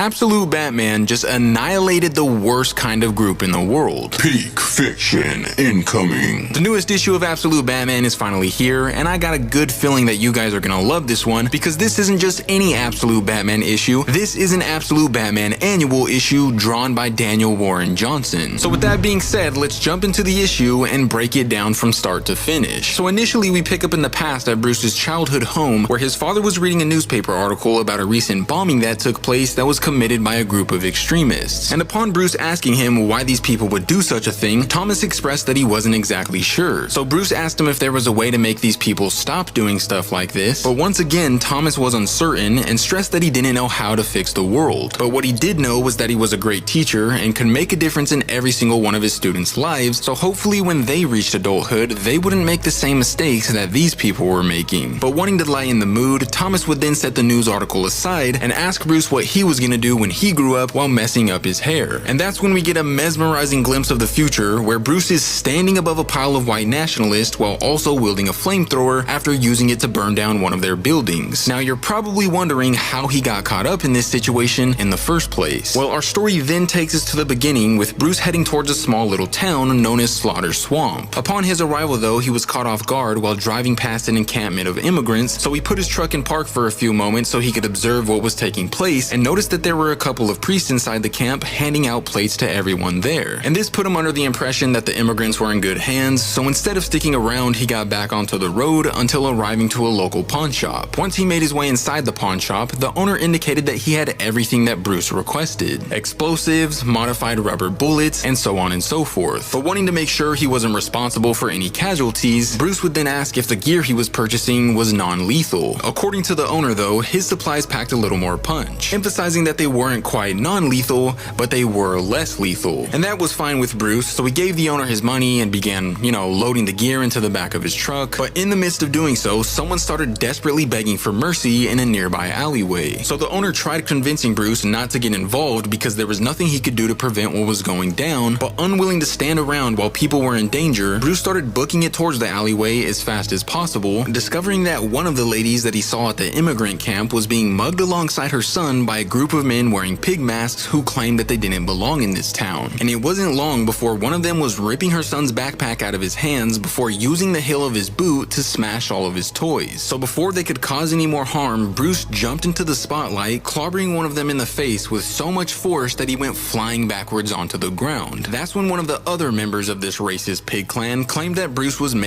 Absolute Batman just annihilated the worst kind of group in the world. Peak fiction incoming. The newest issue of Absolute Batman is finally here, and I got a good feeling that you guys are gonna love this one, because this isn't just any Absolute Batman issue. This is an Absolute Batman annual issue drawn by Daniel Warren Johnson. So with that being said, let's jump into the issue and break it down from start to finish. So initially we pick up in the past at Bruce's childhood home, where his father was reading a newspaper article about a recent bombing that took place that was committed by a group of extremists. And upon Bruce asking him why these people would do such a thing, Thomas expressed that he wasn't exactly sure. So Bruce asked him if there was a way to make these people stop doing stuff like this, but once again Thomas was uncertain and stressed that he didn't know how to fix the world. But what he did know was that he was a great teacher and could make a difference in every single one of his students' lives, so hopefully when they reached adulthood, they wouldn't make the same mistakes that these people were making. But wanting to lighten the mood, Thomas would then set the news article aside and ask Bruce what he was gonna do when he grew up while messing up his hair. And that's when we get a mesmerizing glimpse of the future, where Bruce is standing above a pile of white nationalists while also wielding a flamethrower after using it to burn down one of their buildings. Now you're probably wondering how he got caught up in this situation in the first place. Well, our story then takes us to the beginning, with Bruce heading towards a small little town known as Slaughter Swamp. Upon his arrival though, he was caught off guard while driving past an encampment of immigrants, so he put his truck in park for a few moments so he could observe what was taking place, and noticed that there were a couple of priests inside the camp handing out plates to everyone there. And this put him under the impression that the immigrants were in good hands, so instead of sticking around, he got back onto the road until arriving to a local pawn shop. Once he made his way inside the pawn shop, the owner indicated that he had everything that Bruce requested: explosives, modified rubber bullets, and so on and so forth. But wanting to make sure he wasn't responsible for any casualties, Bruce would then ask if the gear he was purchasing was non-lethal. According to the owner though, his supplies packed a little more punch, emphasizing that they weren't quite non-lethal, but they were less lethal. And that was fine with Bruce, so he gave the owner his money and began, loading the gear into the back of his truck. But in the midst of doing so, someone started desperately begging for mercy in a nearby alleyway. So the owner tried convincing Bruce not to get involved because there was nothing he could do to prevent what was going down, but unwilling to stand around while people were in danger, Bruce started booking it towards the alleyway as fast as possible, discovering that one of the ladies that he saw at the immigrant camp was being mugged alongside her son by a group of men wearing pig masks who claimed that they didn't belong in this town. And it wasn't long before one of them was ripping her son's backpack out of his hands before using the heel of his boot to smash all of his toys. So before they could cause any more harm, Bruce jumped into the spotlight, clobbering one of them in the face with so much force that he went flying backwards onto the ground. That's when one of the other members of this racist pig clan claimed that Bruce was making